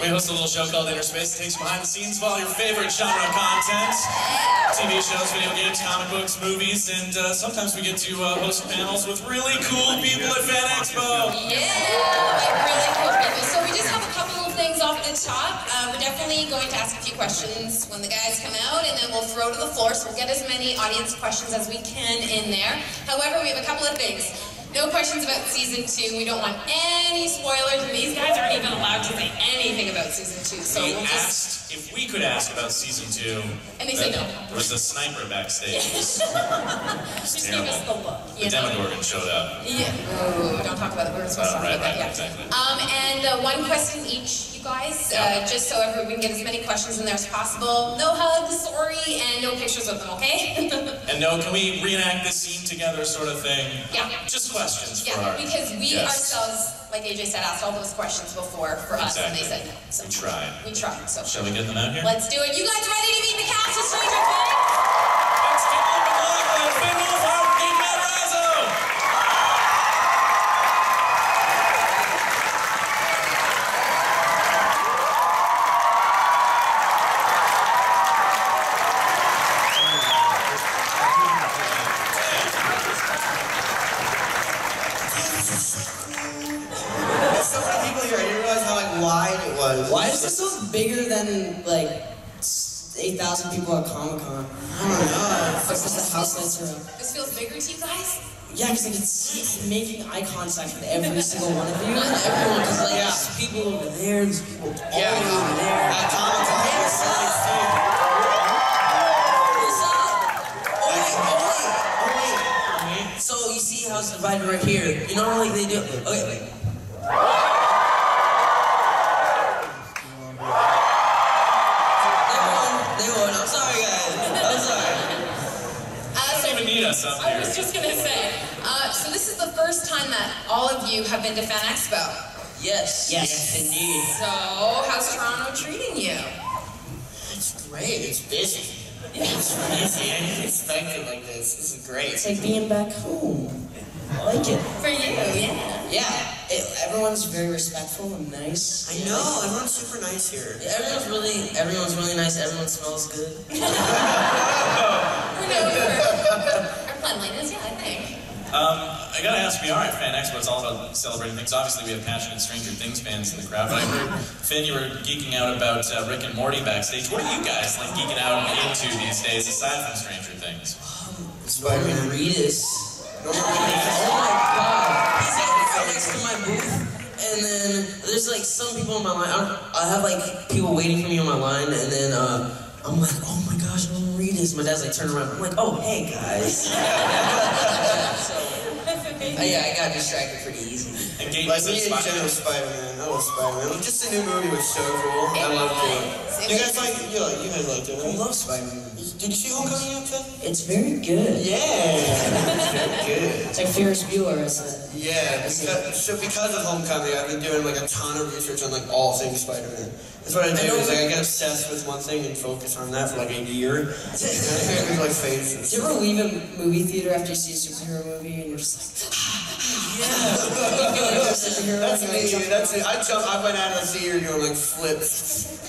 We host a little show called Inner Space. It takes you behind the scenes of all your favorite genre content. TV shows, video games, comic books, movies, and sometimes we get to host panels with really cool people at FANeXpo. Yeah, like really cool people. So we just have a couple of things off the top. We're definitely going to ask a few questions when the guys come out, and then we'll throw to the floor, so we'll get as many audience questions as we can in there. However, we have a couple of things. No questions about Season 2. We don't want any spoilers, and these guys aren't even allowed to say anything about Season 2. So we we'll asked if we could ask about Season 2. And they said no. There was a sniper backstage. It was just terrible. give us the look. The Demogorgon showed up. Yeah. Ooh, don't talk about it. We're supposed to talk about that. Yeah. Exactly. And one question each, you guys, just so we can get as many questions in there as possible. No hugs, sorry, and no pictures of them, okay? And no, can we reenact this scene together sort of thing? Yeah. Just questions for our because we guests. ourselves, like AJ said, asked all those questions before for us, and they said no. So we tried. We tried, so. Shall we get them out here? Let's do it. You guys ready to meet the cast of Stranger Things? Let's get McLaughlin, Wolfhard and Gaten Matarazzo! Why is this so bigger than, like, 8,000 people at Comic-Con? I don't know. It's just the house lights around. This feels bigger to you guys? Yeah, because I can see making eye contact with every single one of you. Everyone, because, like, there's people over there, there's people all over there. At Comic-Con, it's wait. So, you see how it's divided right here. You know, like they do. Okay. I was just gonna say, so this is the first time that all of you have been to FANeXpo. Yes. Yes, indeed. So, how's Toronto treating you? It's great. It's busy. Yeah, it's busy. I didn't expect it like this. This is great. It's like being back home. I like it. For you, yeah. Yeah, everyone's very respectful and nice. I know, everyone's super nice here. Yeah, everyone's really nice. Everyone smells good. We're known for our cleanliness, yeah, I think. I gotta ask, we are at FANeXpo. It's all about celebrating things. Obviously, we have passionate Stranger Things fans in the crowd, but I heard, Finn, you were geeking out about Rick and Morty backstage. What are you guys like geeking out into these days, aside from Stranger Things? Spider-Man Reedus. Oh my god. He's right next to my booth, and then there's like some people in my line. I have like people waiting for me on my line, and then I'm like, oh my gosh, I want to read this. My dad's like turning around. I'm like, oh hey guys. Yeah, I got distracted pretty easy. And Gaten like me in general, Spider-Man. I love Spider-Man. Just the new movie was so cool. I loved it. You guys liked it, right? I love Spider-Man. Did you see Homecoming yet, Chad? It's very good. Yeah. It's very good. It's like Ferris Bueller, isn't it? Yeah, because of Homecoming, I've been doing like a ton of research on like all things Spider-Man. That's what I do, is like I get obsessed with one thing and focus on that for like a year. And I think like phases. Do you ever leave a movie theater after you see a superhero movie and you're just like, yeah. You feel like you're a superhero? That's me, that's it. I went out of the theater doing like flips.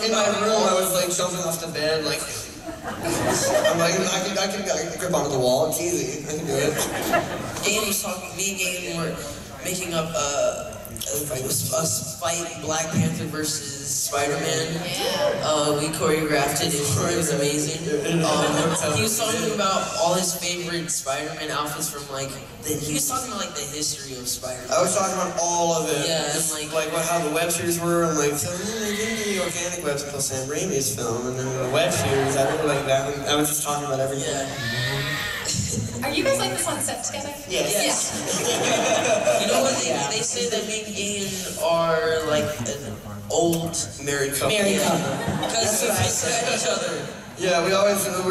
In my room, I was like jumping off the bed, like I'm like I can grip onto the wall. It's easy. I can do it. Gaten was talking. Me and Gaten were making up a fight Black Panther versus Spider-Man. We choreographed it. It was amazing. He was talking about all his favorite Spider-Man outfits from like. He was talking about like the history of Spider-Man. I was talking about all of it. Yeah, and like how the web series were. I'm like, so they didn't do the organic webs until Sam Raimi's film, and then the web series. I really like that one. I was just talking about everything. Are you guys like this on set together? Yes. You know what? They say that me and Gaten are like an old married couple. Because we at each other. Yeah, we're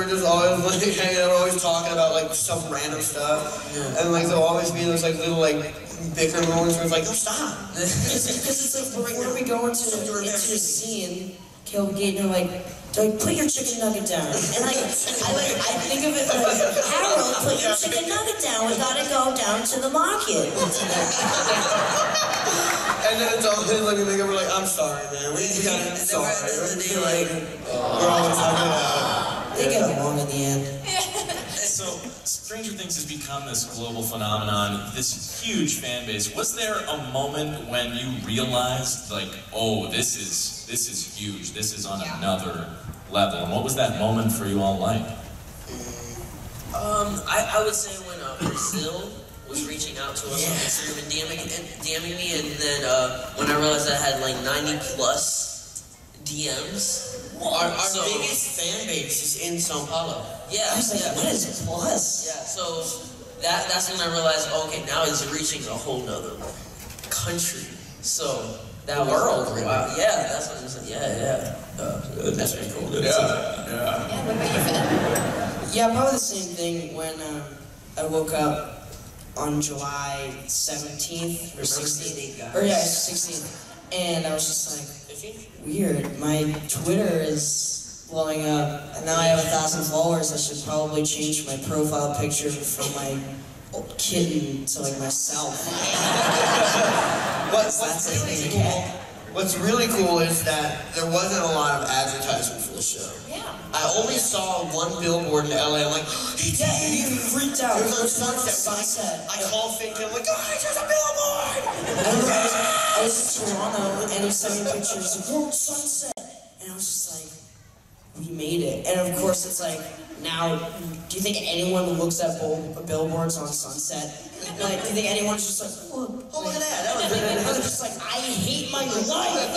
just always like hanging out, always talking about like some random stuff, and like there'll always be those like little like bicker moments where it's like, oh stop. Because it's like when we go into a scene, Caleb and Gaten are like, put your chicken nugget down. And I think of it like, Harold, put your chicken nugget down. We gotta go down to the market. And then it's all like we make up, we're like, I'm sorry, man. We kind of sorry. We're always talking about. They get along in the end. So, Stranger Things has become this global phenomenon, this huge fan base. Was there a moment when you realized, like, oh, this is huge, this is on another level? And what was that moment for you all like? I would say when Brazil was reaching out to us on Instagram and DMing me, and then when I realized I had like 90 plus DMs. Our biggest fan base is in São Paulo. Yeah, I was like, what is plus? Yeah, so that's when I realized, okay, now it's reaching a whole nother country. So that world, really. Wow, yeah, that's what I'm saying. Yeah. That's pretty cool. Yeah, what about you, Finn? Yeah, probably the same thing when I woke up on July 17th or 16th. Or 16th. And I was just like, weird, my Twitter is blowing up, and now I have 1,000 followers. I should probably change my profile picture from my kitten to like myself. What's really cool is that there wasn't a lot of advertisement for the show. Yeah. I only saw one billboard in LA. I'm like, You freaked out. It was on Sunset. I called Fink and I'm like, guys, there's a billboard! I was in Toronto, and he sent me pictures of Sunset, and I was just like, we made it. And of course, it's like, now, do you think anyone looks at billboards on Sunset? Like, do you think anyone's just like, oh look at that? They're just like, I hate my life.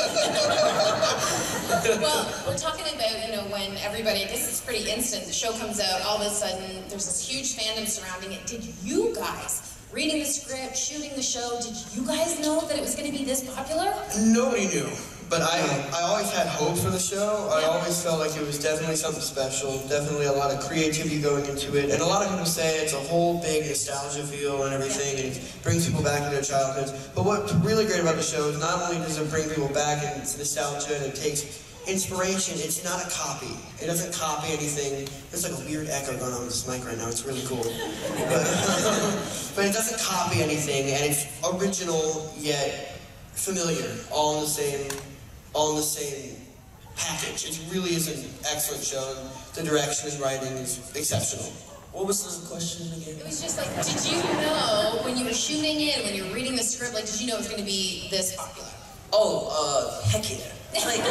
Well, we're talking about, when everybody, I guess it's pretty instant, the show comes out, all of a sudden, there's this huge fandom surrounding it. Did you guys, reading the script, shooting the show, did you guys know that it was going to be this popular? Nobody knew. But I always had hope for the show. I always felt like it was definitely something special, definitely a lot of creativity going into it. And a lot of people say it's a whole big nostalgia feel and everything, and it brings people back to their childhoods. But what's really great about the show is not only does it bring people back into nostalgia and it takes inspiration, it's not a copy. It doesn't copy anything. There's like a weird echo going on with this mic right now. It's really cool. But it doesn't copy anything, and it's original yet familiar, all in the same package. It really is an excellent show, and the direction and writing is exceptional. What was the question again? It was just like, did you know, when you were shooting it, when you were reading the script, like, did you know it was going to be this popular? Oh, heck yeah. Like, no,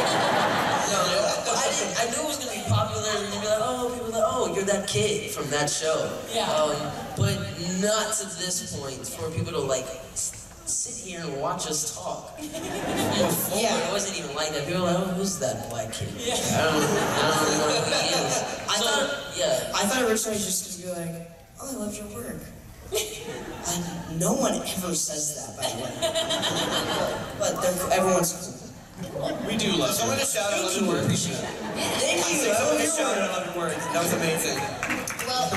I knew it was going to be popular, and they'd be like, people were like, oh, you're that kid from that show. Yeah. But not to this point, for people to, like, sit here and watch us talk. Before, it wasn't even like that. People were like, oh, who's that black kid? Yeah. I don't know who he is. I thought originally just to be like, oh, I love your work. No one ever says that, by the way. But everyone's cool. We do love Someone just shout out, I love your work. Thank you. Someone just shout out, I love your work. That was amazing. Well,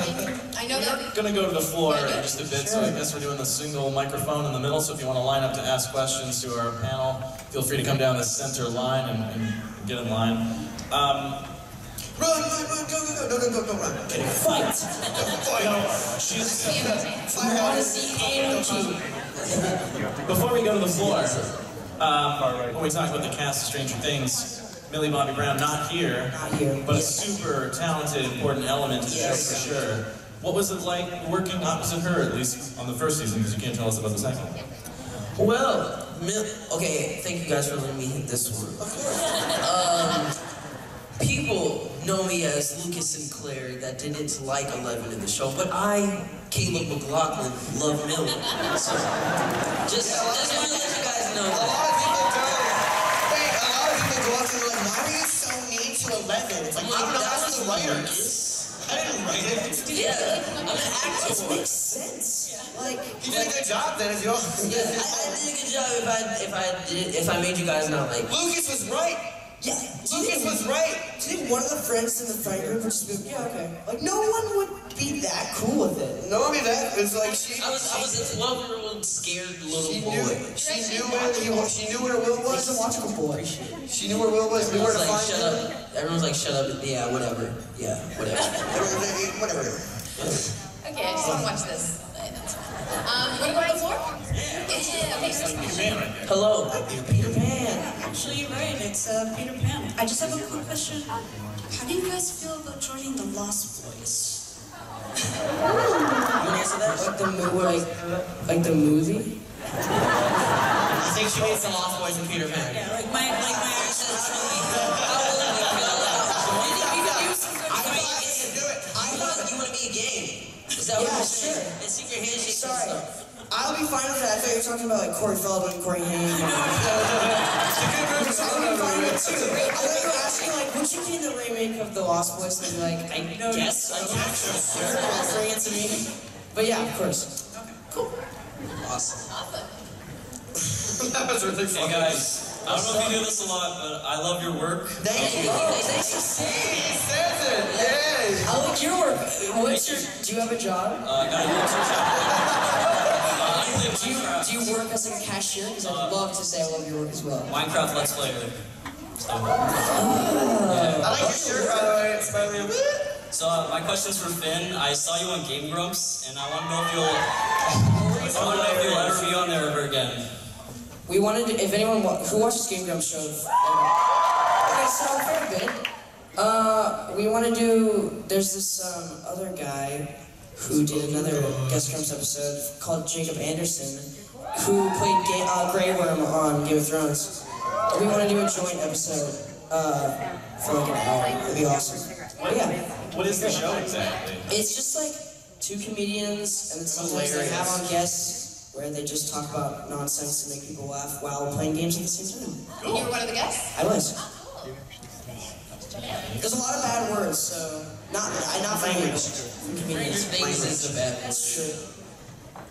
I know that... We're going to go to the floor in just a bit, so I guess we're doing the single microphone in the middle, so if you want to line up to ask questions to our panel, feel free to come down the center line and get in line. Run, go, no, run. I'm kidding. Fight! I want to see energy. Before we go to the floor, when we talk about the cast of Stranger Things, Millie Bobby Brown, not here, but a super talented, important element to the show for sure. What was it like working opposite her, at least on the first season, because you can't tell us about the second one? Well, okay, thank you guys for letting me hit this one. People know me as Lucas Sinclair that didn't like 11 in the show, but I, Caleb McLaughlin, love Millie. So, just want to let you guys know that. A lot of people go up and like, why are you so mean to 11? It's like, I don't know, I was the writer. I didn't write it. Yeah, I'm an actor. It makes sense. Like, you did a good job then, if you all... Yeah, I did a good job if I made you guys not like... Lucas was right. yeah. Lucas was right. Do you think one of the friends in the friend group would just be, yeah, okay. Like, no one would be that cool with it. No, I mean, that was like, I was a 12-year-old scared little boy. She knew where Will was. She's a watchable boy. She knew where Will was. Knew where to find shut him. up. Everyone's like, shut up. Yeah, whatever. Yeah, whatever. Whatever. Okay, I just want to watch this. Want to go to the floor? Yeah. Okay. Hello, Peter Pan. Actually, you're right. It's Peter Pan. I just have a quick question. How do you guys feel about joining the Lost Boys? You want to answer that? Like the movie? I think she means the Lost Boys and Peter Pan. Yeah, like my accent. I thought you want to be a game. Is that what you're saying? Sure. And sing your handshake. Sorry. I'll be fine with that. I thought you were talking about like Corey Feldman, Corey Haim. I'll be fine with it too. I thought you were asking like, would you be in the remake of The Lost Boys? And I'd be like, I guess. Sure. Offering it to me. But yeah, of course. Okay, cool. Awesome. That was really fun. Hey guys, I don't know if you do this a lot, but I love your work. Thank you. Thanks for saying it. He says it. Yay. I like your work. Do you have a job? I got a YouTube channel. Do you work as like a cashier? Because I'd love to say I love your work as well. Minecraft Let's Player. I like your shirt, by the way. It's finally a bit. So my question's for Finn. I saw you on Game Grumps, and I want to know if you'll ever be on there ever again. We wanted to, if anyone who watches Game Grumps shows, okay, so fair bit. We want to do. There's this other guy who did another Guest Grumps episode called Jacob Anderson, who played Grey Worm on Game of Thrones. We want to do a joint episode for like an hour. It'd be awesome. But yeah. What is the show exactly? It's just like two comedians, and then sometimes they have on guests where they just talk about nonsense to make people laugh while playing games at the same time. Cool. You were one of the guests? I was. There's a lot of bad words, so not for me. Comedians. Things is the bad. That's true.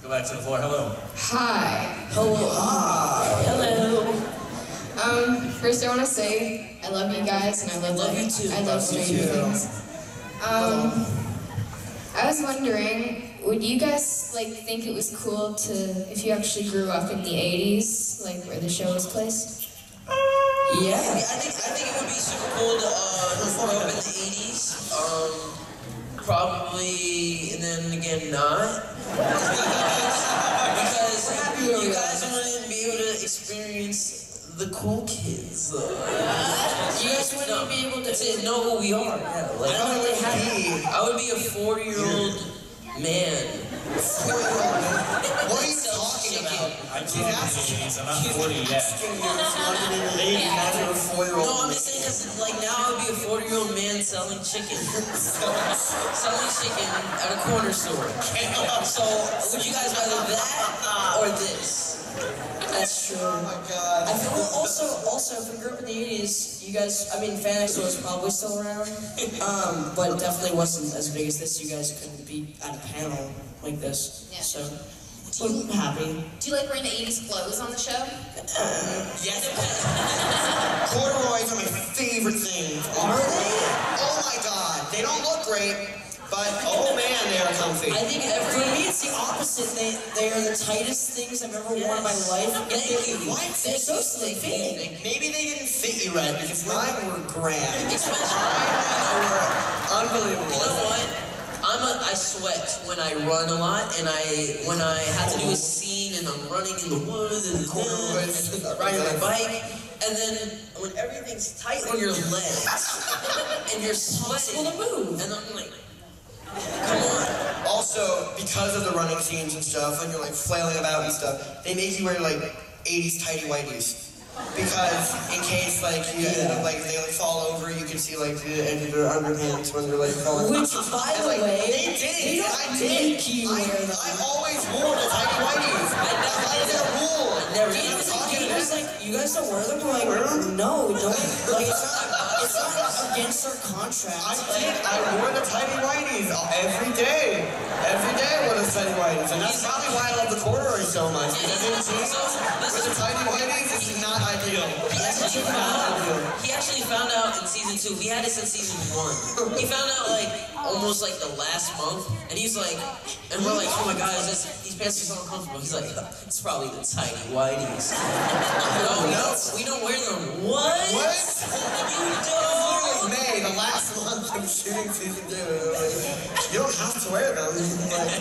Go back to the floor. Hello. Hi. Hello. Hi. Hello. First I want to say I love you guys, and I love you too. I love Stranger Things. I was wondering, would you guys like think it was cool to, if you actually grew up in the 80s, like where the show was placed? Yeah. I think it would be super cool to grow up in the 80s. Probably, and then again not. Because you guys wouldn't be able to experience the cool kids. You guys wouldn't be able to know who we are. Yeah, like, I would be a 40-year-old man. What are you talking about? I'm too old for these. I'm not 40 yet. No, I'm just saying this, like now I would be a 40-year-old man selling chicken. Selling chicken at a corner store. So, would you guys rather that or this? That's true. Oh my god. I feel also if we grew up in the 80s, you guys, I mean, FANeXpo was probably still around, but it definitely wasn't as big as this. You guys couldn't be at a panel like this. Yeah. So, I'm happy. Do you like wearing the 80s clothes on the show? Yes. Corduroys are my favorite thing. Are they? Oh my god. They don't look great, but oh man, they are comfy. I think for me it's the opposite. They are the tightest things I've ever worn in my life. They're so slim-fitting. Maybe they didn't fit you right because mine were grand. Mine were unbelievable. You know what? I sweat when I run a lot, and when I have to do a scene and I'm running in the woods and riding my bike, and then when everything's tight on your legs and you're sweating, and I'm like, come on. Also, because of the running scenes and stuff, when you're like flailing about and stuff, they make you wear like 80s tighty whities. Because in case like you end up like they like fall over, you can see like the end of their underpants when they're like falling. Which, by the like, way, they did. I did. I always wore the tighty whities. I did a rule. You guys don't wear them? We're like, no, don't. Like, it's not against our contract. I did. I wore the tighty whities every day. Every day I wore the tighty whities, and that's probably why I love the corduroys so much. Because in Jesus, with the tighty whities, it's not ideal. He actually found out in season 2. We had this in season 1. He found out like almost like the last month, and he's like, and we're like, oh my god, these pants are so uncomfortable. He's like, it's probably the tighty whities. No, we don't wear them. What? What? You don't? May, the last month of shooting season 2. You don't have to wear them,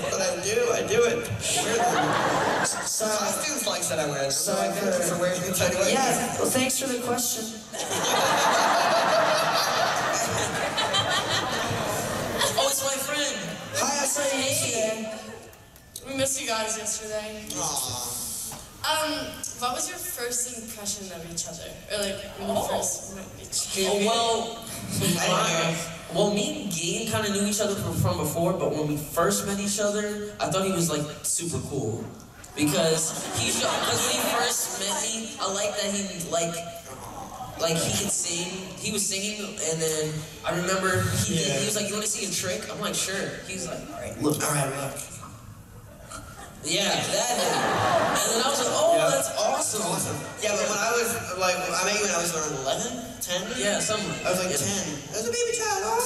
but I do it. I wear them. So, Costumes like that I wear them. So I thank you for wearing them anyway. yeah, well, thanks for the question. Oh, it's my friend. Hi, I saw you yesterday. We missed you guys yesterday. Aww. What was your first impression of each other? Or like when you first met each other? Well, me and Gaten kind of knew each other from before, but when we first met each other, I thought he was like super cool. Because when he first met me, I liked that he like he could sing. He was singing, and then I remember he was like, "You want to see a trick?" I'm like, "Sure." He was like, "All right, look." Yeah, that dude. And then I was like, "Oh, that's awesome." Yeah, but when I was like, I met you when I was around 11, 10. Yeah, something. I was like 10. I was a baby child. Oh,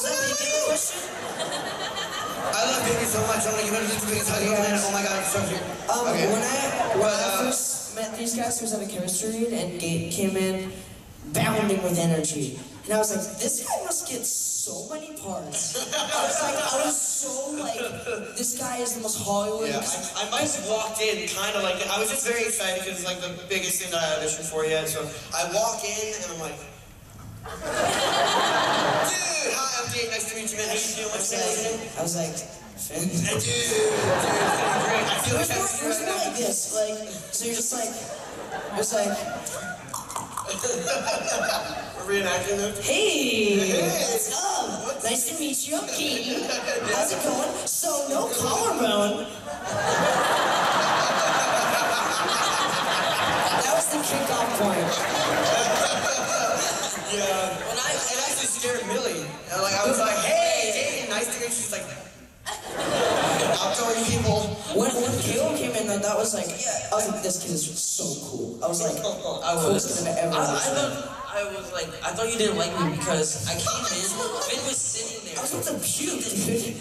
I love babies so much. I'm like, you better just be talking about it. Oh my god, it's so cute. When I first met these guys, it was at a chemistry read, and Gaten came in bounding with energy. And I was like, this guy must get so many parts. I was so like, this guy is the most Hollywood. Yeah, I might have walked in kind of like, I was just very excited because it's like the biggest thing that I auditioned for yet. So I walk in and I'm like, dude, hi, I'm Gaten. Nice to meet you, man. How you doing? What's your name? I was like, Finn. Dude, I feel like It was more like this, like, so you're just like, it was like, reenacting them. hey, what's up? Nice to meet you, I'm Keaton. How's it going? So, no collarbone. That was the kickoff point. Yeah. It actually scared Millie. And like, I was like, hey, nice to meet you. She's like, outgoing people. When Caleb came in, that was like, I was like, this kid is so cool. I was like, coolest kid I've ever I thought you didn't like me because I came in, Finn was sitting there. I was about to puke, dude.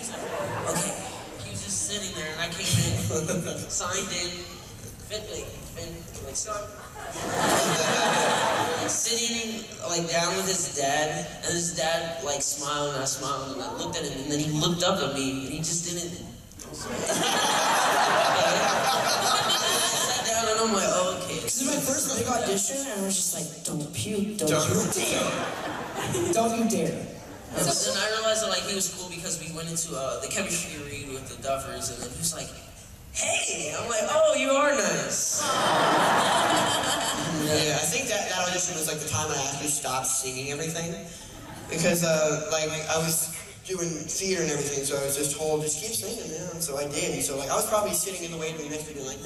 Okay, he was just sitting there, and I came in, signed in, Finn, stop. Sitting like down with his dad, and his dad like smiled, and I smiled, and I looked at him, and then he looked up at me, and he just didn't. I sat down, and I'm like, oh, okay. This is my first big audition, and I was just like, don't puke, don't you dare. Don't you dare. But then I realized that like he was cool because we went into the chemistry read with the Duffers, and then he was like, hey! I'm like, oh, you are nice. Yeah, I think that audition was like the time I actually stopped singing everything. Because like I was doing theater and everything, so I was just told, just keep singing, man. So I did. And so like I was probably sitting in the waiting room next to me like,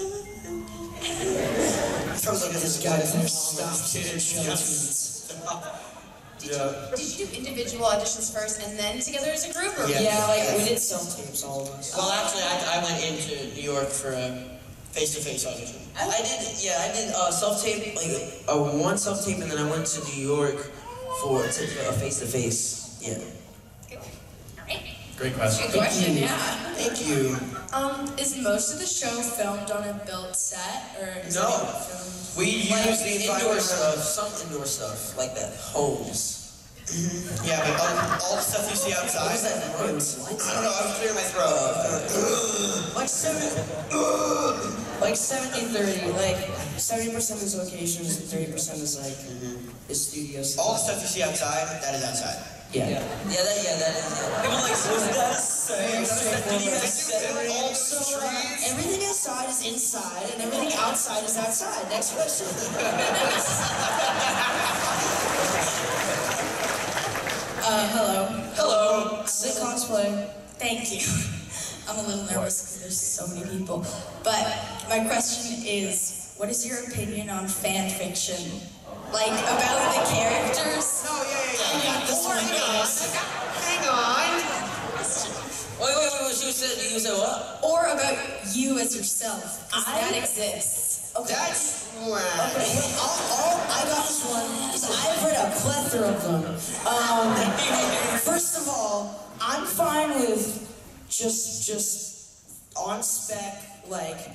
Sounds like this guy has never stopped singing show Did you do individual auditions first and then together as a group? Or Yeah, like we did self-tapes, all of us. well, actually, I went into New York for a face-to-face audition. I did self-tape, like one self-tape, and then I went to New York for a face-to-face. Yeah. Great question. Good question, yeah. Thank you. Is most of the show filmed on a built set, or is No. it filmed? We use the Indoor stuff, environment. some indoor stuff, like that hose. Yeah, but all the stuff you see outside. What is that noise? I don't know. I was clearing my throat. Like 70-30, like 70% is locations and 30% is like is studios. All the stuff you see outside, that is outside. Yeah. That is. People like, was that So everything inside is inside and everything outside is outside. Next question. Hello. Sick cosplay. Thank you. I'm a little nervous because there's so many people. But my question is, what is your opinion on fan fiction? Like, about the characters? Oh, yeah. I got this one, guys. Hang on. Wait, you said what? Or about you as yourself? Because that exists. Okay. That's wow. I got this one because I've read a plethora of them. First of all, I'm fine with just on spec, like,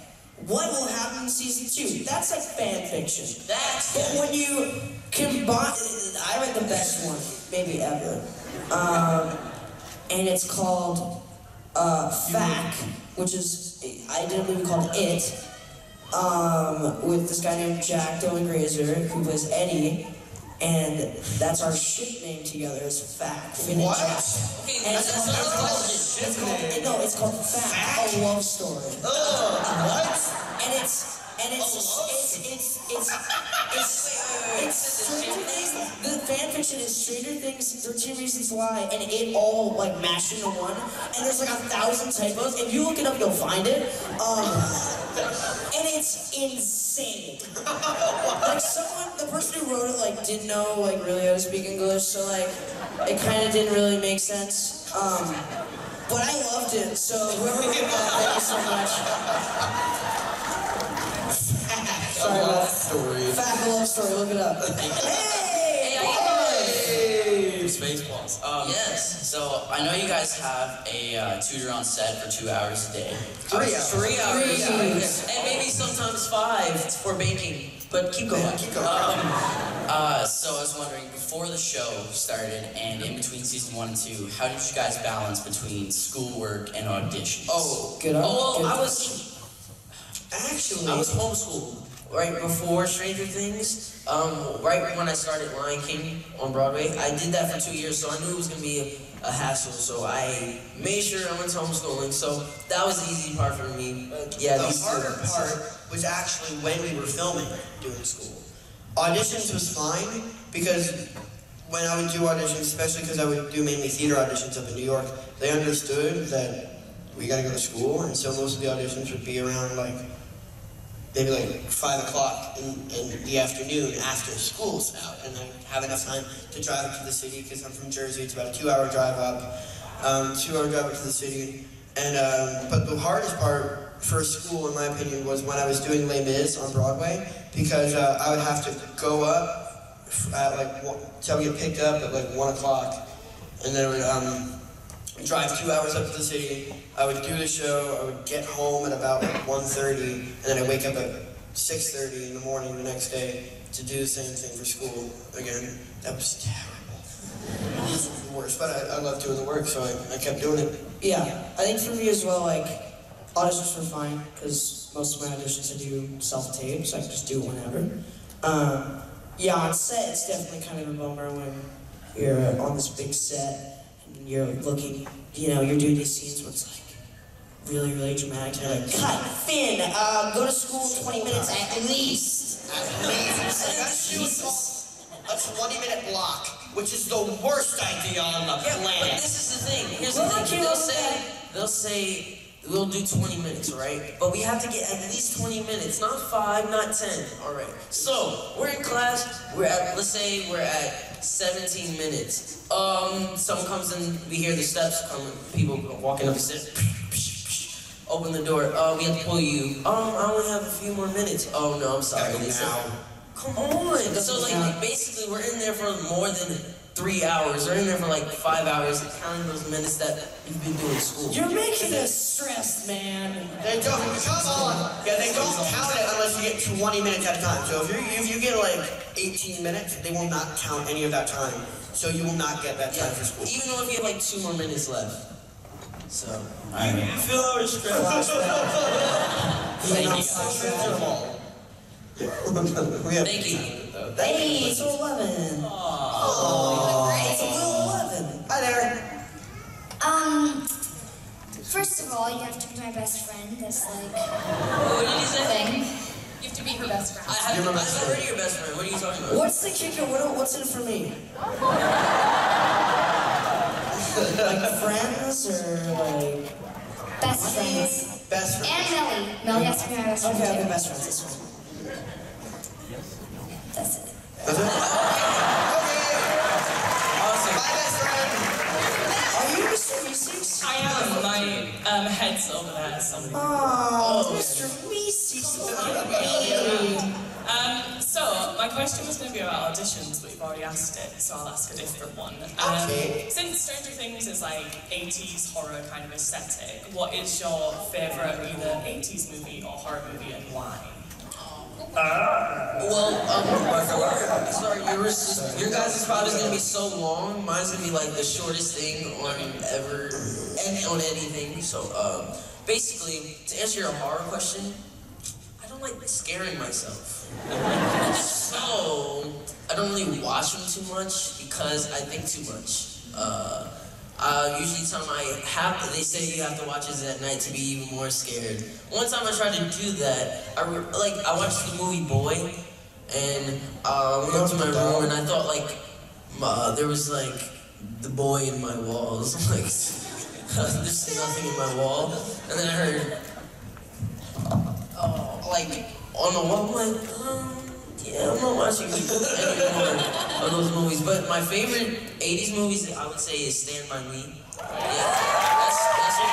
what will happen in season 2? That's like fan fiction. But when you combine, I read the best one, maybe ever. And it's called FAC, which is, I did a movie called It, with this guy named Jack Dylan Grazer, who plays Eddie, and that's our ship name together, is FAC. What? Okay, And that's not called a ship name. No, it's called FAC, a love story. What? And it's Stranger Things. The fan fiction is Stranger Things, 13 Reasons Why, and it all like mashed into one. And there's like 1,000 typos. If you look it up, you'll find it. And it's insane. Like the person who wrote it like didn't know like really how to speak English, so like it kind of didn't really make sense. But I loved it. So whoever wrote that, thank you so much. Sorry about that. Story. Fact, a love story, look it up. Hey! Spaceballs. Yes. So I know you guys have a tutor on set for 2 hours a day. 3 hours. 3 hours. 3 hours. And maybe sometimes 5 for baking. But keep going. Keep going. So I was wondering, before the show started and in between season 1 and 2, how did you guys balance between schoolwork and auditions? Oh, Good on. well, Good. I was homeschooled right before Stranger Things. Right when I started Lion King on Broadway, I did that for 2 years, so I knew it was gonna be a hassle. So I made sure I went to homeschooling. So that was the easy part for me. Yeah, The harder part was actually when we were filming doing school. Auditions was fine because when I would do auditions, especially because I would do mainly theater auditions up in New York, they understood that we gotta go to school, and so most of the auditions would be around maybe 5 o'clock in the afternoon after school's out, and I have enough time to drive up to the city because I'm from Jersey. It's about a 2-hour drive up, 2-hour drive up to the city. And but the hardest part for school, in my opinion, was when I was doing Les Mis on Broadway, because I would have to go up at so I would get picked up at 1 o'clock, and then I would drive 2 hours up to the city. I would do the show. I would get home at about 1:30, and then I wake up at 6:30 in the morning the next day to do the same thing for school again. That was terrible. It was the worst, but I loved doing the work, so I kept doing it. Yeah, I think for me as well, auditions were fine, because most of my auditions I do self-tape, so I can just do it whenever. Yeah, on set, it's definitely kind of a bummer when you're on this big set, and you're looking, you're doing these scenes where it's really, really dramatic, and you're like, cut, Finn, go to school in 20 minutes at least. A 20-minute block, which is the worst idea on the planet. But this is the thing. Here's the thing. They'll say, we'll do 20 minutes, right? But we have to get at least 20 minutes, not 5, not 10. All right. So we're in class. Let's say we're at 17 minutes. Someone comes in. We hear the steps coming. People walking up the stairs. Open the door. We have to pull you. I only have a few more minutes. Oh no, I'm sorry. Come on. So basically, we're in there for more than 3 hours. We're in there for 5 hours, counting those minutes that you've been doing school. You're making us stressed, man. They don't, come on. Yeah, they don't count it unless you get 20 minutes at a time. So if you get 18 minutes, they will not count any of that time. So you will not get that time for school. Even though if you have 2 more minutes left. So, I feel our stress. thank you. Thank you. Hey, it's 11. Oh, it's 11. Hi there. First of all, you have to be my best friend. That's What did you say? Thing. You have to be her best friend. I'm already your best friend. What are you talking about? What's the kicker? What's in it for me? Friends or best friends. Best friend. And Millie. Millie has to be my best friend. Okay, too. okay, best friends. That's fine. That's it. That's it? Okay. Awesome. Bye, best friend. Are you Mr. V6? I am. My head's over there somewhere. Oh, Mr. V6. So, my question was going to be about auditions, but you've already asked it, so I'll ask a different one. Okay. Since Stranger Things is 80s horror kind of aesthetic, what is your favourite either 80s movie or horror movie and why? Well, sorry, your guys' pod is gonna be so long. Mine's gonna be like the shortest thing on on anything. So, basically, to answer your horror question, I don't like scaring myself. So, I don't really watch them too much because I think too much. Usually the time they say you have to watch it at night to be even more scared. One time I tried to do that, I watched the movie Boy, and we went to my room and I thought like, there was like, the boy in my walls. Like, there's nothing in my wall. And then I heard, like, on the wall, I'm like, yeah, I'm not watching any more of those movies. But my favorite 80s movies, I would say, is Stand By Me. Yeah, that's what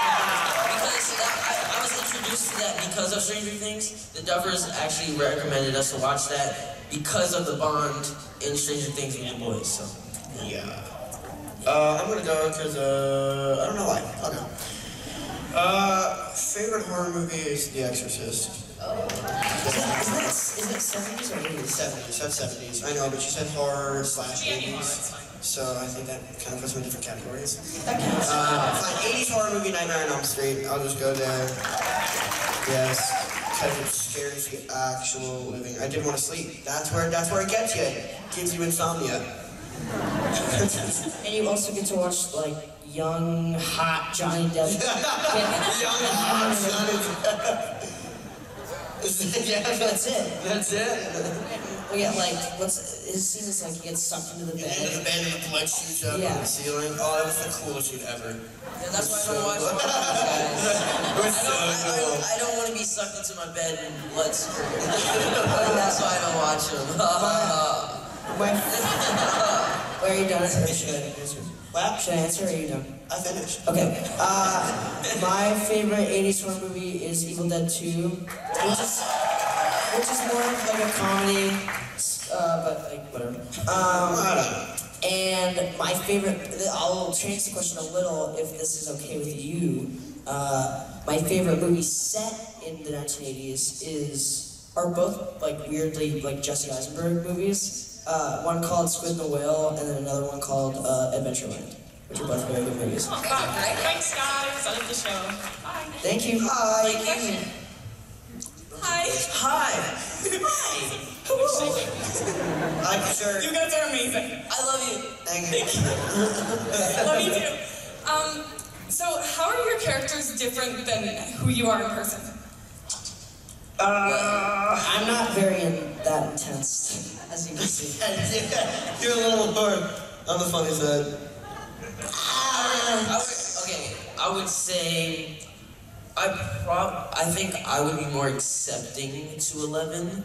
because I was introduced to that because of Stranger Things. The Duffers actually recommended us to watch that because of the bond in Stranger Things with the boys. So, yeah. I'm gonna go because, I don't know why. I'll go. Favorite horror movie is The Exorcist. Is it 70s or 80s? 70s, that's 70s. I know, but you said horror / 80s. So I think that kind of puts me in different categories. Fine, 80s horror movie, Nightmare on Elm Street. I'll just go there. Yes. Because it scares the actual living. I didn't want to sleep. That's where it gets you. It gives you insomnia. And you also get to watch, like, young, hot Johnny Depp. Young, hot Johnny Depp. Yeah, that's it. That's it. We get like, his scene is like he gets sucked into the bed. Into the bed and the blood shoots up on the ceiling. Oh, that was the coolest shit ever. Yeah, that's why I don't watch horror movies, guys. I don't want to be sucked into my bed and blood squirt. That's why I don't watch them. Where are you done? Should I answer? Should I answer or are you done? I finished. Okay. My favorite 80s horror movie is Evil Dead 2, which is more of like a comedy, but like whatever. And my favorite, I'll change the question a little if this is okay with you. My favorite movie set in the 1980s are both like weirdly like Jesse Eisenberg movies. One called Squid and the Whale, and then another one called Adventureland, which are both very good movies. Oh, great. Thanks, guys. I love the show. Bye. Thank you. Hi. Hi. Hi. I'm sure. You guys are amazing. I love you. Thank you. Love you too. So how are your characters different than who you are in person? I'm not very that intense, as you can see. You're a little more on the funny side. I would say I think I would be more accepting to 11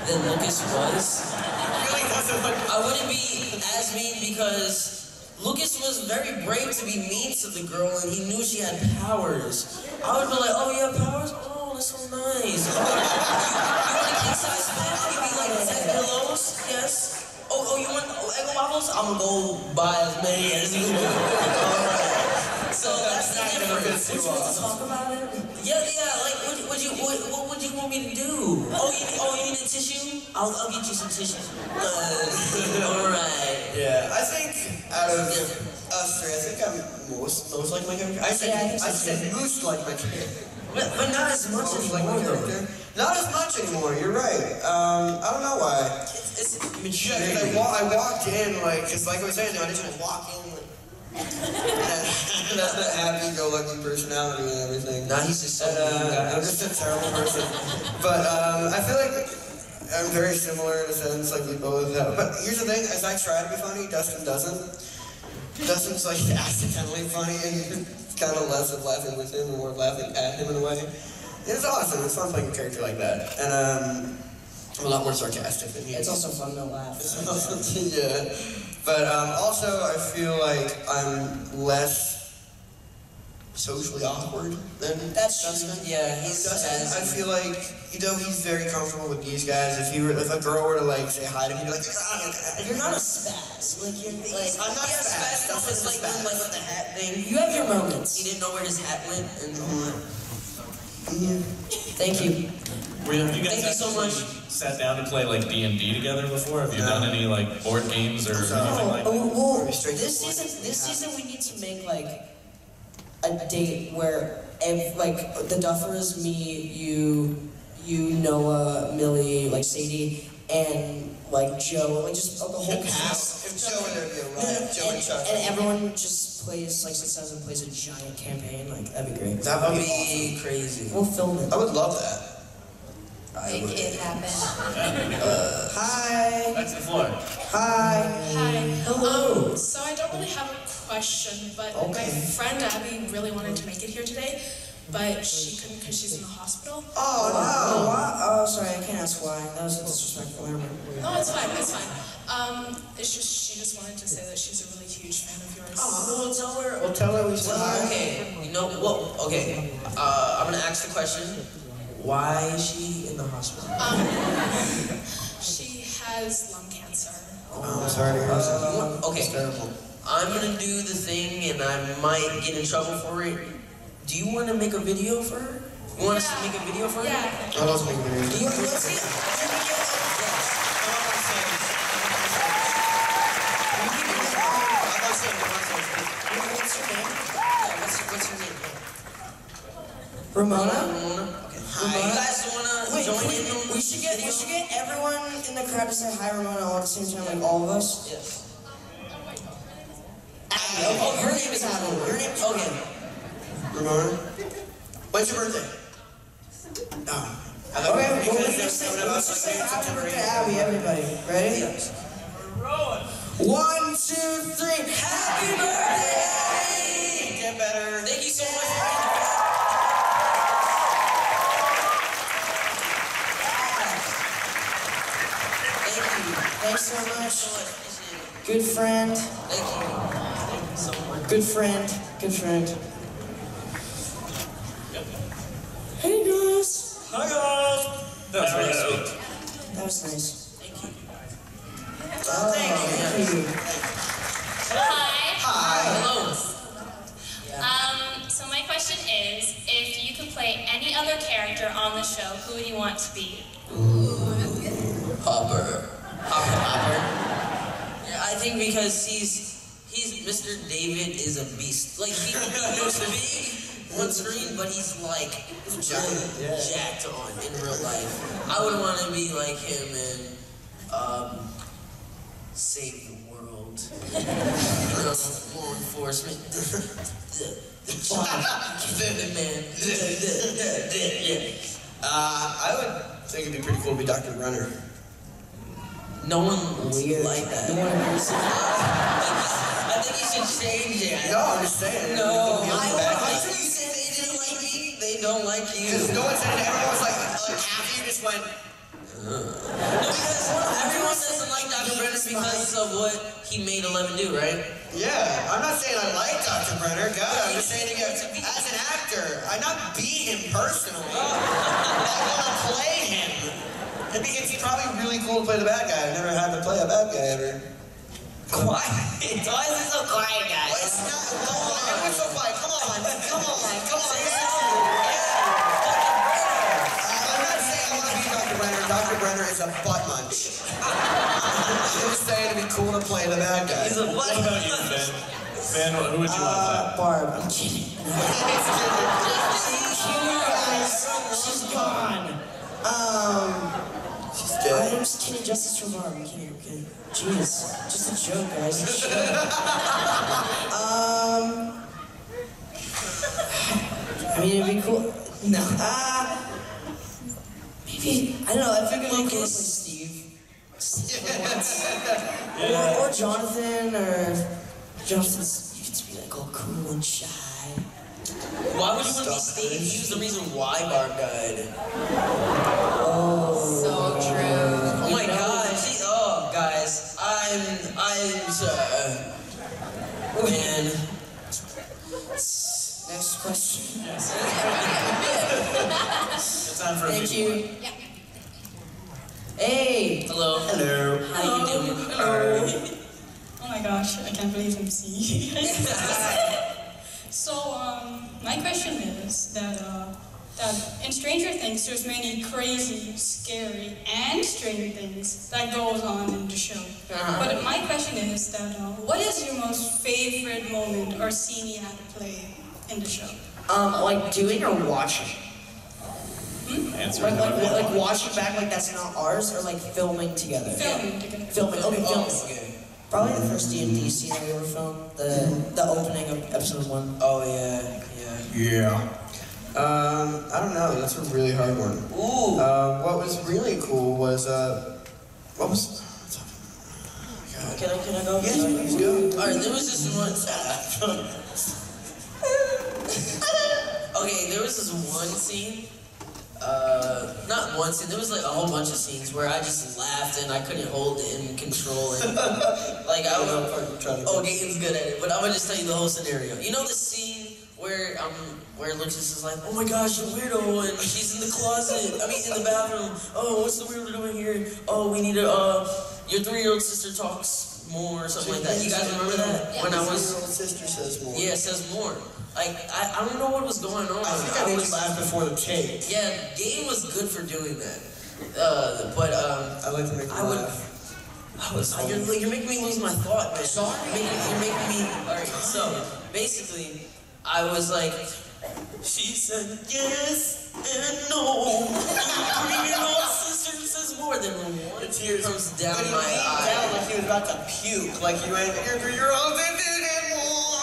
than Lucas was. I wouldn't be as mean because Lucas was very brave to be mean to the girl and he knew she had powers. I would be like, oh, you have powers? Oh, that's so nice. You want a king-size bed? He'd be like, 10 pillows? Yes. Oh, you want egg waffles? I'm gonna go buy as many as you want. Alright. So that's the difference. Would you like to talk about it? Yeah, like, what would you want me to do? Oh, you need a tissue? I'll get you some tissue. Alright. Yeah, I think out of us three, I think I'm most like my character. I said most like my character. But not as much anymore, though. Not as much anymore, you're right. I don't know why. It's maturity. Yeah, I walked in, like, because like I was saying, I didn't walk in, like, that's the happy-go-lucky personality and everything. Nah, he's just so I'm just a terrible person. But I feel like I'm very similar in a sense, like we both have. But here's the thing, as I try to be funny, Dustin doesn't. Dustin's like accidentally funny and kind of less of laughing with him and more laughing at him in a way. It's awesome, it's fun playing a character like that. And I'm a lot more sarcastic than he is. It's also fun to laugh. Yeah. But also, I feel like I'm less socially awkward than Dustin. Yeah, he's Dustin. I feel like, he's very comfortable with these guys. If a girl were to like say hi to me, he'd be like, you're not a spaz. Like you're like I'm not a spaz. It's like with the hat thing. You have your moments. He didn't know where his hat went, and Thank you. Have you guys Thank you so actually sat down to play like D&D together before? Have you done any like board games or anything like that? Well, this season we need to make like a date where like the Duffers, me, you, Noah, Millie, like Sadie, and like Joe, like just the whole cast. If Joe and there, right? Joe and Chuck. And everyone just plays like 6 and plays a giant campaign. Like that'd be great. That would be crazy. We'll film it. I would love that. Make it happen. Hi. That's the floor. Hi. Hi. Hello. So I don't really have a question, but my friend Abby really wanted to make it here today, but she couldn't because she's in the hospital. Oh no. Oh, sorry, I can't ask why. That was disrespectful. No, it's fine. It's fine. It's just she just wanted to say that she's a really huge fan of yours. Oh, tell her. Well, tell her we said hi. Okay, you know what? Okay, I'm gonna ask the question. Why is she in the hospital? She has lung cancer. Oh, I'm sorry to hear that. Okay, It's terrible. I'm gonna do the thing, and I might get in trouble for it. Do you want to make a video for her? You want us to make a video for her? Yeah. I'd love to make a video. Do you want to see it? What's your name? Ramona? Okay. Hi. You guys wanna join in? We should get everyone in the crowd to say hi, Ramona, all at the same time, like all of us. Yes. Okay, her name is Adam. Your name is Okay. Ramona? When's your birthday? Okay, well, let's just say happy birthday to Abby, everybody. Ready? Yes. 1, 2, 3. Happy birthday, Abby! Get better. Thank you so much for Thanks so much. Good friend. Thank you. So much. Good friend. Good friend. Hey guys. Hi guys. That was really sweet. That was nice. Thank you. Thank you. Hi. Hello. So my question is, if you could play any other character on the show, who would you want to be? Harbour. Yeah, I think because he's Mr. David is a beast. Like he looks big on screen, but he's like jacked on in real life. I would want to be like him and save the world. Law enforcement. The man. I would think it'd be pretty cool to be Dr. Brenner. No one like that. No one agrees. I think you should change it. No, I'm just saying. No, you said they didn't like me. They don't like you. Because no one said it. Everyone was like half of you just went. No, because everyone doesn't like Dr. Brenner because of what he made 11 do, right? Yeah, I'm not saying I like Dr. Brenner. God, I'm just saying as an actor. I not be him personally. I want to play him. It's probably really cool to play the bad guy. I've never had to play a bad guy ever. Quiet. Why is it so quiet, guys? Well, it's not. Come on, everyone's so quiet. Come on. I'm not saying I want to be Dr. Brenner. Dr. Brenner is a butt munch. I'm just saying it'd be cool to play the bad guy. He's a butt What about you, Ben? Ben, who would you want to play? Barb, I'm kidding. She's gone. She's dead. I'm just kidding, justice for Barb. I'm kidding. Jeez, just a joke, guys. I mean, it'd be cool. No. Maybe, I don't know, I think it'd be cool to play Steve. Or Jonathan, or Jonathan's, you could be like all cool and shy. Why would you want to be Steve? He was the reason why Barb died. Oh. So true. Oh my gosh. Oh, guys. Man. Next question. Yes. It's time for a Thank video. you. Yeah. Hey. Hello. Hello. How you doing? Oh my gosh, I can't believe I'm seeing you guys. So, my question is that, that in Stranger Things there's many crazy, scary, and strange things that goes on in the show. But my question is that what is your most favorite moment or scene you had to play in the show? Like doing or watching? Like watching back like that's not ours, or like filming together? Filming together. Filming, okay, filming. Probably the first D&D scene that we ever filmed, the opening of episode 1. Oh yeah. I don't know, that's a really hard one. Ooh. What was really cool was, what was... Can I go? Yes, please go. Alright, there was this one... Okay, there was this one scene, not one scene, there was like a whole bunch of scenes where I just laughed and I couldn't hold it in control and like I was Gaten's good at it, but I'm gonna just tell you the whole scenario. You know the scene where Alexis is like, oh my gosh, the weirdo, and she's in the closet, in the bathroom, oh, what's the weirdo doing here? Oh, we need to, your 3-year-old sister talks more or something like that. You guys remember that? Yeah, when I was... 3-year-old sister says more. Yeah, says more. Like, I don't know what was going on. I think I made you laugh before the tape. Yeah, Gaten was good for doing that. I like to make you laugh. You're making me lose my thought, man. Sorry? You're making me... Alright, so, basically, I was like, she said yes and no. 3-year-old sister says more than one. The tears comes down my eye. Down like he was about to puke. Like you went, your 3-year-old sister said more.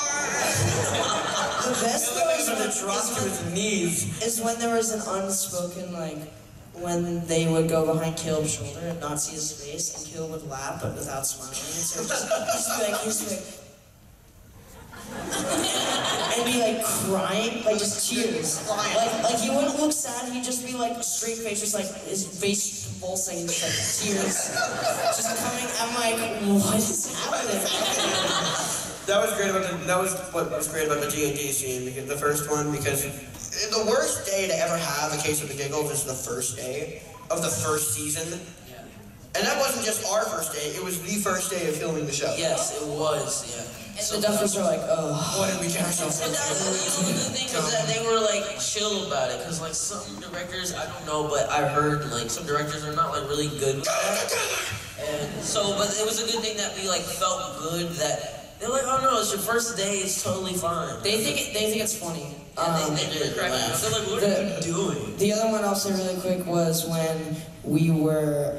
The best thing is when there was an unspoken, like, when they would go behind Caleb's shoulder and not see his face, and Caleb would laugh, but without smiling. And so he'd just be like, and be like crying, like just tears. Like he wouldn't look sad, he'd just be like a straight face, just like his face convulsing, just like tears just coming. I'm like, what is happening? That was what was great about the D&D scene, because the first one, because the worst day to ever have a case of the giggles is the first day of the first season. Yeah. And that wasn't just our first day, it was the first day of filming the show. Yes, it was, yeah. And the Duffers were like, oh, what did we get ourselves into? The thing is that they were like chill about it, because like some directors, I don't know, but I heard like some directors are not like really good with that. And so, but it was a good thing that we like felt good that they're like, oh no, it's your first day, it's totally fine. They think it's funny. Yeah, they did. They're like, what are you doing? The other one I'll say really quick was when we were,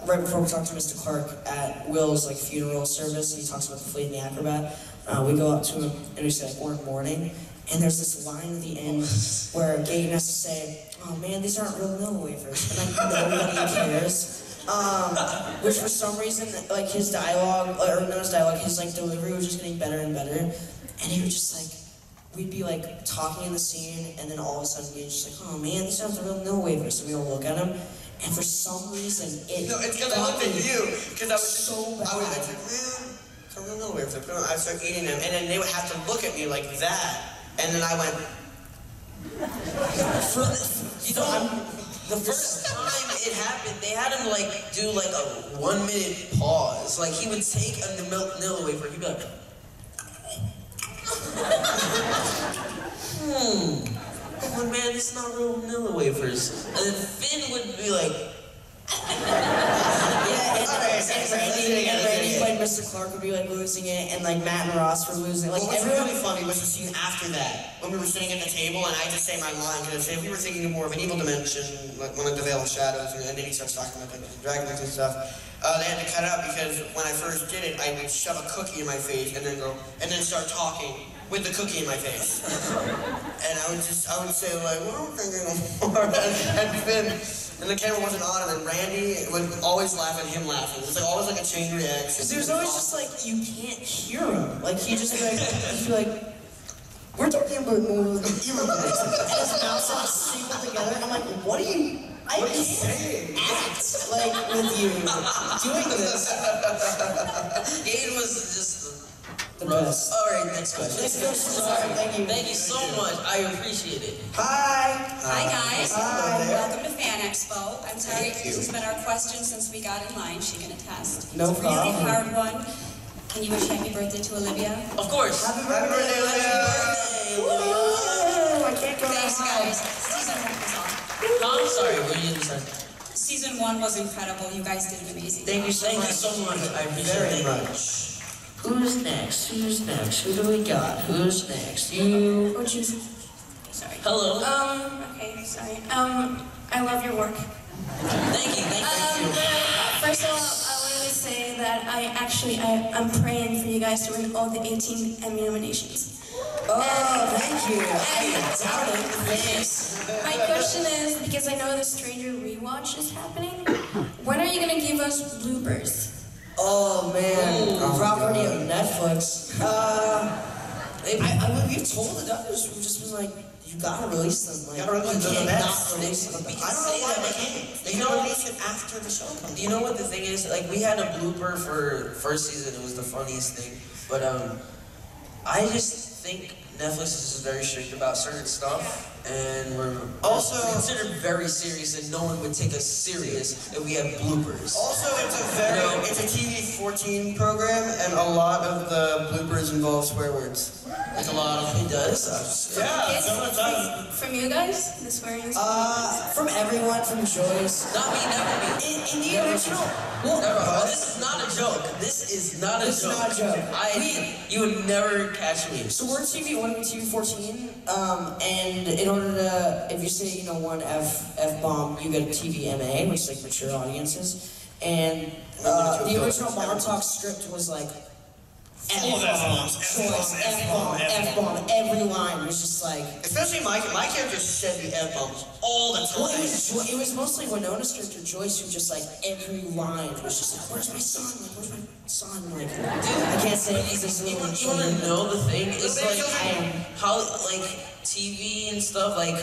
right before we talked to Mr. Clark at Will's like funeral service, and he talks about the Flea and the Acrobat. We go up to him and we say like, we're in mourning, and there's this line at the end where Gaten has to say, oh man, these aren't real Nilla wafers, and like nobody cares. Which for some reason, like his dialogue, or not his dialogue, his like delivery was just getting better and better, and he was just like, we'd be like talking in the scene, and then all of a sudden he's just like, oh man, these aren't the real Nilla wafers, so we all look at him, and for some reason it's because I looked at you, because I was just so bad. I was like, man, it's a real Nilla wafer. I started eating them, and then they would have to look at me like that, and then I went, the first time it happened, they had him like do like a 1-minute pause. Like he would take a Nilla wafer, he'd be like, oh man, this is not real Nilla wafers. And then Finn would be like, and Randy played Mr. Clark would be like losing it, and like Matt and Ross were losing it. Like what was really funny was the scene after that, when we were sitting at the table, and I had to say my line, because we were thinking of more of an evil dimension, like one of the Veil of Shadows, and then he starts talking about like dragons and stuff. They had to cut it out because when I first did it, I would shove a cookie in my face and then start talking with the cookie in my face. And I would say like, well, I'm thinking more. And Finn, and the camera wasn't on, and then Randy would always laugh at him laughing. It was like always like a chain reaction. Because there's always just like, you can't hear him. Like he just like, he'd be like, we're talking about more of the evil guys. And his mouth starts stapled together, and I'm like, what are you? I can't act like with you doing this. Gaten was just the best. Alright, next question. Sorry, thank you. Thank you so much. I appreciate it. Hi. Hi guys. Hi. Welcome to FANeXpo. I'm sorry, this has been our question since we got in line. She can attest. No it's a really problem. hard one. Can you wish happy birthday to Olivia? Of course. Happy birthday, Olivia. Happy birthday, Olivia. I can't go Say guys. Season 1 was on. I'm sorry, what did you say? Season 1 was incredible. You guys did an amazing Thank you so much. I appreciate it very much. Who's next? Who's next? Who do we got? Who's next? You. Oh, choose. Sorry. Hello. Okay, sorry. I love your work. Thank you. First of all, I wanted to say that I'm praying for you guys to win all the 18 Emmy nominations. Oh, thank you. I doubt it. Thanks. My question is, because I know the Stranger rewatch is happening, when are you going to give us bloopers? Oh, man. Property on Netflix. We've told the Duffers, we've just been like, you gotta release them. Like, you gotta release them. I don't know why they can't. They can release it after the show comes. You know what the thing is? Like, we had a blooper for first season. It was the funniest thing. But I just think Netflix is very strict about certain stuff, and we're also considered very serious, and no one would take us serious if we have bloopers. Also, it's a TV-14 program, and a lot of the bloopers involve swear words. Like a lot of it does. Yeah, some of the time. From you guys, the swearing? From everyone, from Joyce. Not me, never me. In the original. Well, this is not a joke. This is not a joke. You would never catch me. So we're TV 1 and TV 14, and in order to, if you say, one F-bomb, you get a TV MA, which is like mature audiences, and the original Montauk script was like, F-bomb, every line was just like... Especially my character said the F-bombs all the time. Well, it was mostly Winona's character, Joyce, who just like, every line was just like, where's my son? Like, where's my son? Like, I can't say it because it's a little... You want to know the thing? It's like, how, like, TV and stuff, like,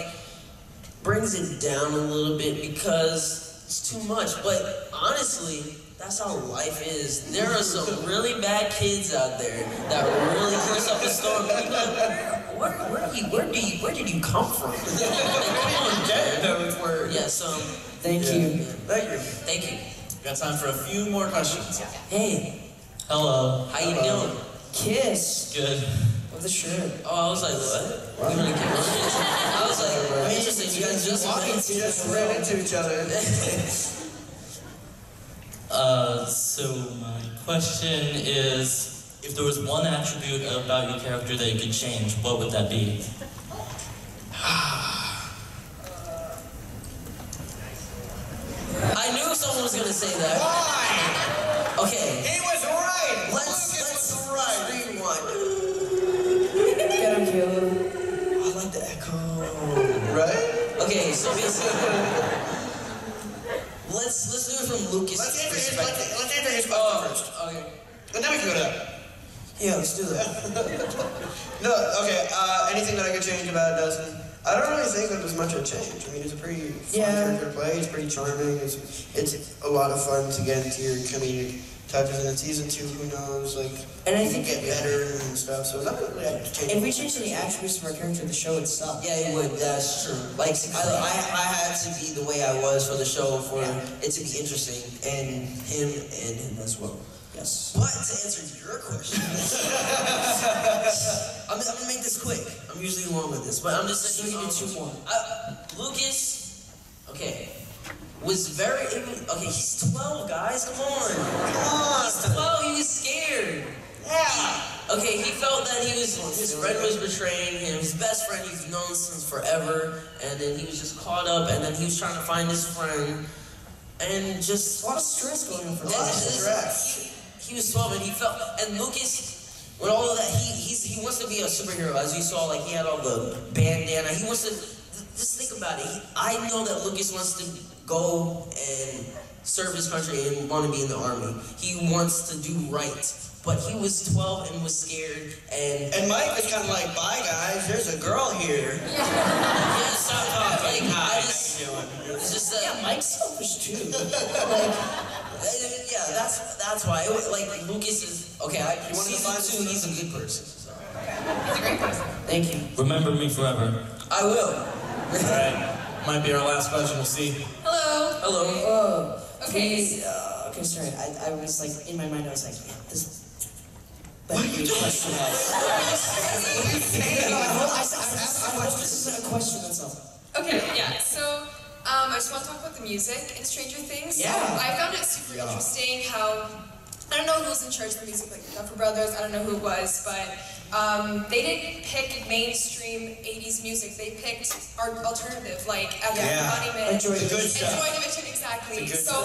brings it down a little bit because it's too much. But honestly... That's how life is. There are some really bad kids out there that really curse up a storm. Where did you come from? Yes, Thank you. Thank you. Got time for a few more questions. Hey. Hello. How you doing? Kiss. Good. Of the shirt. Oh, I was like, what? You want to kiss? I was like, interesting. You guys just ran into each other. So my question is, if there was one attribute about your character that you could change, what would that be? I knew someone was gonna say that. Why? Okay. He was right. Let's rewind. Get him killed. I like the echo. Right? Okay, so basically. Let's do it from Lucas' perspective. Let's answer his question first. Okay. And then we can go to that. Yeah, let's do that. No, okay, anything that I could change about it doesn't... I don't really think that there's much of a change. I mean, it's a pretty fun character to play. It's pretty charming. It's a lot of fun to get into your comedic touches. And in season 2, who knows, like, and I think get better and stuff. So it's not really have to change. If we change any attributes of our character, the show would suck. Yeah, it would. That's true. Like, I had to be the way I was for the show for it to be interesting, and him as well. Yes. But to answer your question, I'm gonna make this quick. I'm usually long with this, but I'm just saying. So you do 2 more. Lucas, was very. He's 12, guys. Come on. He's 12. He was scared. Yeah. Okay, he felt that his friend was betraying him. His best friend he's known since forever, and then he was just caught up, and then he was trying to find his friend, and just a lot of stress going on for him. He was 12 and he felt, and Lucas, with all of that, he wants to be a superhero. As you saw, like, he had all the bandana. He wants to, just think about it. I know that Lucas wants to go and serve his country and want to be in the army. He wants to do right. But he was 12 and was scared, and Mike was kind of like, bye guys, there's a girl here. Yeah, stop talking. Like, it's just that. Yeah, Mike's selfish too. Yeah, that's why. Like, Lucas is okay. Season 2, he's a good person. So. He's a great person. Thank you. Remember me forever. I will. All right, might be our last question. We'll see. Hello. Hello. Okay. Okay, sorry. I was like, in my mind, I was like, yeah, this. What are you question was. This isn't a question, that's all. Okay, yeah, so I just want to talk about the music in Stranger Things. Yeah. I found it super interesting how, I don't know who was in charge of the music, like the Duffer Brothers, I don't know who it was, but they didn't pick mainstream 80s music, they picked alternative, like Embodiment, Enjoy the good stuff. Enjoy Division, exactly. So,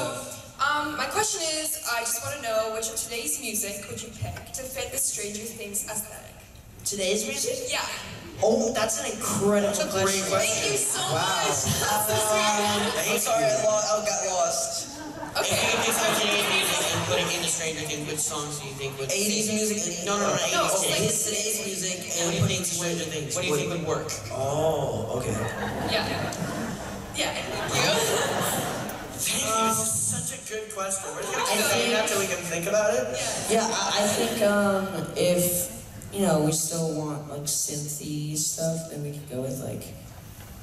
my question is, I just want to know which of today's music would you pick to fit the Stranger Things aesthetic? Today's music? Yeah. Oh, that's an incredible Great question. Thank you so much. That's so sweet. I'm sorry, I got lost. Okay. If I today's music and putting in the Stranger Things, which songs do you think would 80s music? No, 80s. No, Today's music and What do you think Stranger Things? What do you think would work? Oh, okay. Yeah. Yeah, thank you. Thank you. This is such a good question. We're just gonna keep saying that till we can think about it. Yeah, I think if we still want like synthy stuff, then we could go with like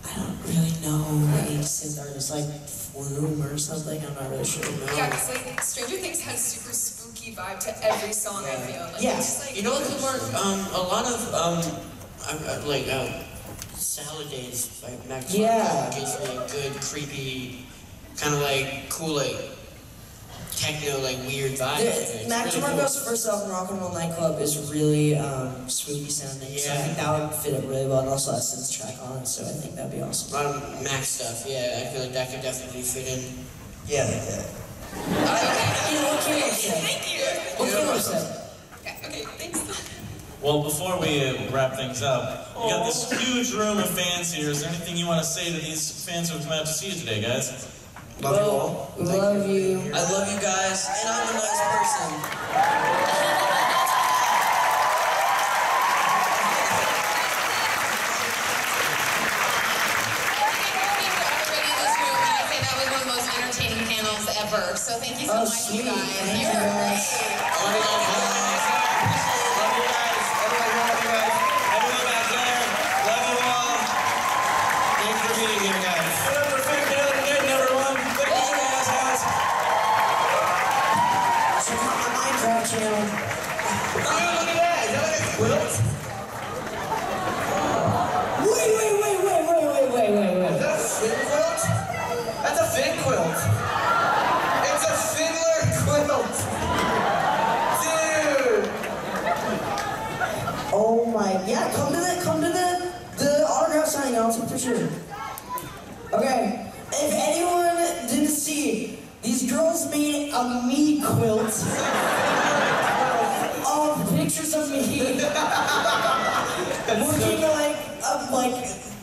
I don't really know any synth artists like Flume or something. I'm not really sure. Yeah, because like Stranger Things has super spooky vibe to every song. I feel like Yeah. it's just like You know what could work? A lot of Salad Days by Max Yeah. gives me a good creepy, kind of like cool techno weird vibe. Mac DeMarco's first album, Rock and Roll Nightclub, is really spooky sounding. So I think that would fit it really well, and also has synth track on it. So I think that'd be awesome. A lot of Max stuff. Yeah, I feel like that could definitely fit in. Yeah. What came up said? thank you. What came up said? Okay, thanks. Well, before we wrap things up, we got this huge room of fans here. Is there anything you want to say to these fans who have come out to see you today, guys? Love you all. We love you. I love you guys, and I'm a nice person. Ever. So thank you so much, sweet. you guys. Thank You're you, guys. great. Love you guys. Love you guys. Everyone back there. Love you all. Thanks for being here, guys. We're figuring out again, everyone. Thank you guys. Check out my Minecraft channel. Oh, look at that. Is that like a quilt? Wait. Is that a fin quilt? That's a fin quilt. It's a Fiddler quilt. Dude. Oh my, yeah, come to the autograph signing, I'll take a picture. Okay, if anyone didn't see, these girls made a me quilt of pictures of me looking like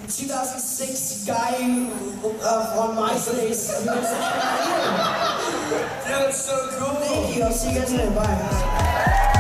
2006 guy on MySpace. That's so cool. Thank you, I'll see you guys later, bye.